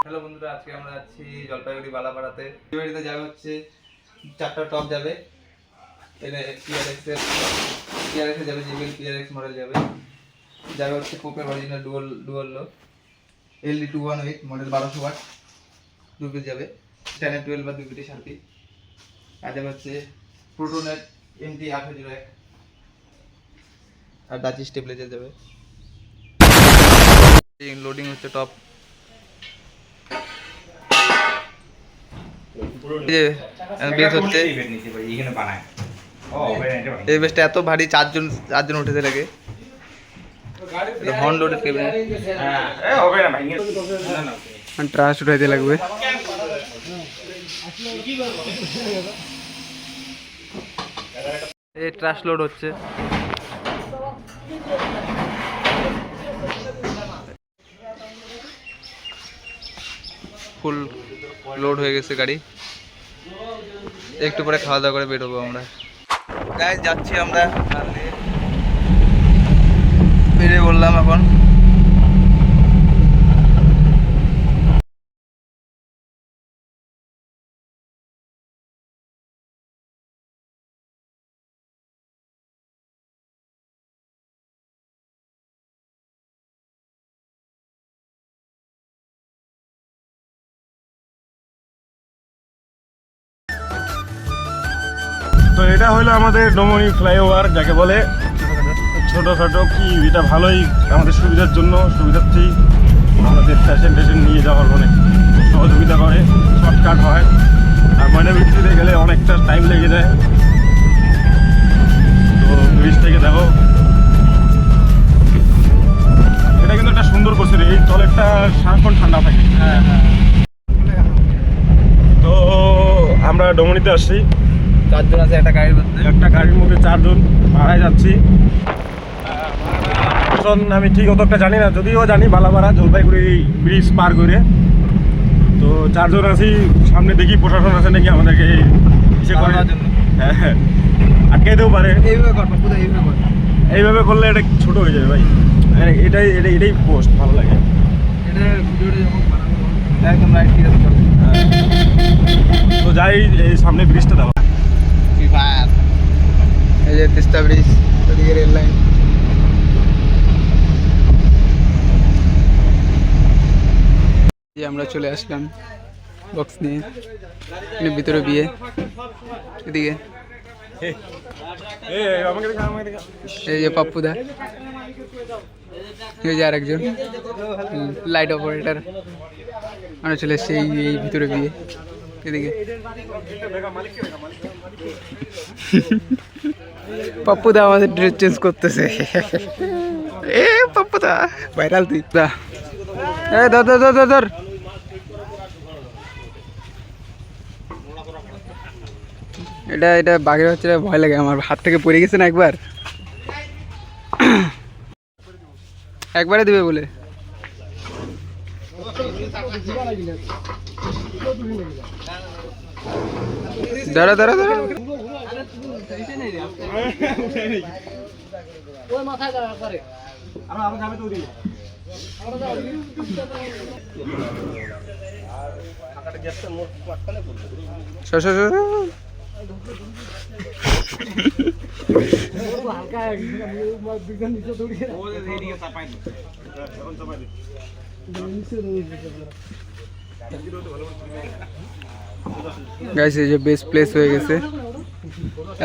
Hello বন্ধুরা, আজকে আমরা যাচ্ছি জলপাইগুড়ি বালাপাড়াতে। বাড়িতে যাবে হচ্ছে 4টা টপ যাবে, এনে PRX এ যাবে, JBL PRX মডেল যাবে হচ্ছে পোপের অরিজিনাল ডুয়াল লো LD218 মডেল 1200 ওয়াট 2 পিস যাবে, 10-12 বা 2 পিটি শার্পি। আর যাবে হচ্ছে প্রোটোনেট MT801 আর ডাচি স্টেবিলাইজার যাবে। লোডিং হচ্ছে টপ। এই বেসটা এত ভারী, চারজন উঠেছে লাগে। হর্ন লোডেড কেবিনেট, ট্রাস্ট উঠাইতে লাগবে। এই ট্রাস্ট লোড হচ্ছে। ফুল লোড হয়ে গেছে গাড়ি, একটু পরে খাওয়া দাওয়া করে বেরোবো আমরা। গাইস যাচ্ছি আমরা, বেরিয়ে বললাম এখন। তো এটা হলো আমাদের ডোমনি ফ্লাইওভার, যাকে বলে ছোটোখাটো কি, এটা ভালোই আমাদের সুবিধার জন্য, সুবিধার্থী আমাদের ফ্যাশন নিয়ে যাওয়ার অনেক সহযোগিতা করে, শর্টকাট হয়। আর ময়নাভিত্তিতে গেলে অনেকটা টাইম লেগে যায়। তো ব্রিজ থেকে দেখো, এটা কিন্তু একটা সুন্দর করছে, এই তলেরটা সারাক্ষণ ঠান্ডা থাকে। তো আমরা ডোমনিতে আসছি, 4 জন আছে একটা গাড়ির মধ্যে 4 জন ভাড়ায় যাচ্ছি। আমি ঠিক অতটা জানি না, যদিও জানি বালাপাড়া জলপাইগুড়ি ব্রিজ পার করে। তো 4 জন আছি, সামনে দেখি প্রশাসন আছে নাকি আমাদেরকে হ্যাঁ আটকাইতেও পারে। এইভাবে করলে এটা ছোট হয়ে যাবে ভাই, এটাই পোস্ট ভালো লাগে। তো যাই, এই সামনে ব্রিজটা দাও, এই যে তিস্তা ব্রিজ, ওদিকে রেল লাইন। আমরা চলে আসলাম বক্স নিয়ে, ভিতরে বিয়ে। এদিকে এই যে পাপ্পুদা, এই যে আরেকজন লাইট অপারেটর। আমরা চলে এসছি এই ভিতরে বিয়ে। এদিকে পাপ্পুদা আমাদের ড্রেস চেঞ্জ করতেছে। এ পাপ্পুদা ভাইরাল তুই দা, এ ধর ধর ধর ধর। এটা বাঘের হচ্ছে, ভয় লাগে আমার, হাত থেকে পড়ে গেছে না একবারে দিবে বলে। দাঁড়া দাঁড়া দাঁড়া, গাইস এই যে বেস্ট প্লেস হয়ে গেছে,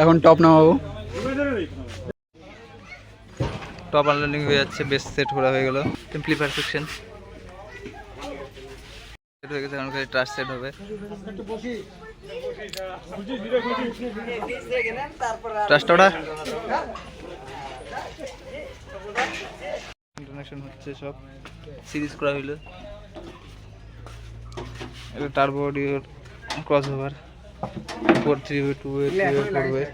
এখন টপ নামাবো। টপ আনলোডিং হয়ে যাচ্ছে, বেস্ট সেট হয়ে গেল। টেম্পলিফায়ার সেকশন সেট হয়ে গেছে, এখন খালি ট্রাস্ট সেট হবে। ট্রাস্টটা ওটা ইন্টারনেশন হচ্ছে, সব সিরিজ করা হইলো। এটা turbo audio cross over 4-3-way 2-way 3-way 4-way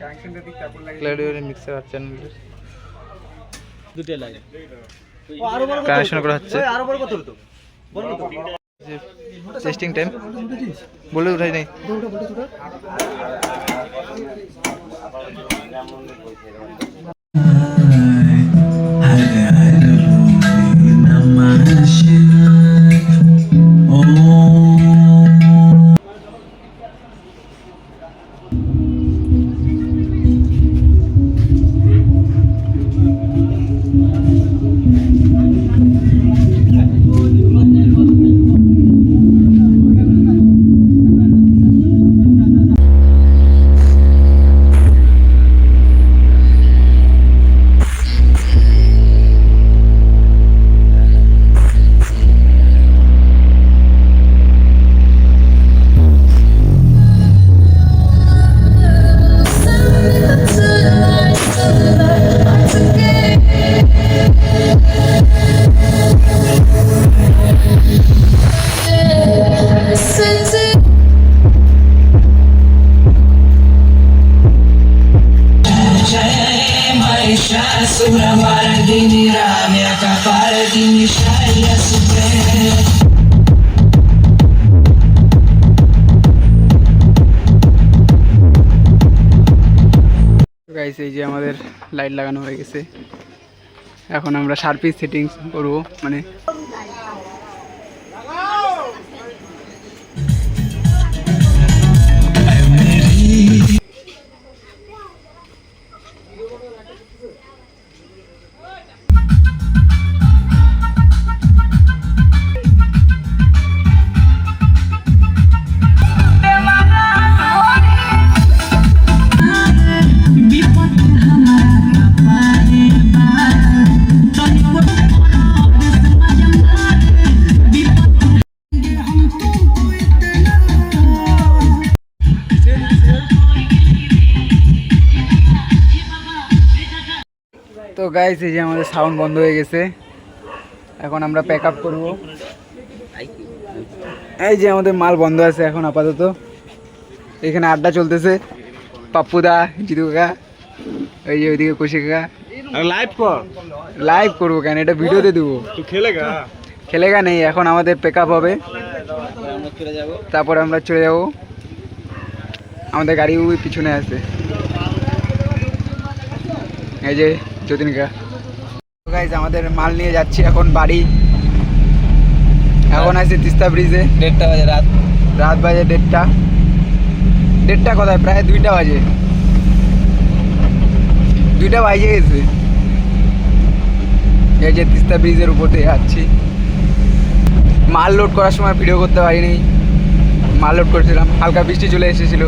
ক্লাউডিওর মিক্সার আর চ্যানেলের দুটো লাগে কানেকশন করা হচ্ছে। টেস্টিং টাইম বলে উঠাই নাই। Oh গাইস এই যে আমাদের লাইট লাগানো হয়ে গেছে, এখন আমরা শার্পিস সেটিংস করব, মানে তো গাইস এই যে আমাদের সাউন্ড বন্ধ হয়ে গেছে, এখন আমরা প্যাক আপ করবো। এই যে আমাদের মাল বন্ধ আছে এখন আপাতত, এখানে আড্ডা চলতেছে, পাপ্পুদা, জিতু কাকা, ওই যে ওইদিকে কৌশিক কাকা। লাইভ কর, লাইভ করবো কেন, এটা ভিডিওতে দেবো। তুই খেলেগা? খেলেগা নেই, এখন আমাদের প্যাক আপ হবে, তারপরে আমরা চলে যাব। আমাদের গাড়ি ওই পিছনে আছে, এই যে যতীনকা। গাইজ আমাদের মাল নিয়ে যাচ্ছি এখন বাড়ি, এখন আছে তিস্তা ব্রিজে। 1:30 বাজে, রাত বাজে 1:30 কোথায়, প্রায় 2টা বাজে, 2টা বাজে গেছে। এই যে তিস্তা ব্রিজের উপর দিয়ে যাচ্ছি। মাল লোড করার সময় ভিডিও করতে পারিনি, মাল লোড করছিলাম, হালকা বৃষ্টি চলে এসেছিলো।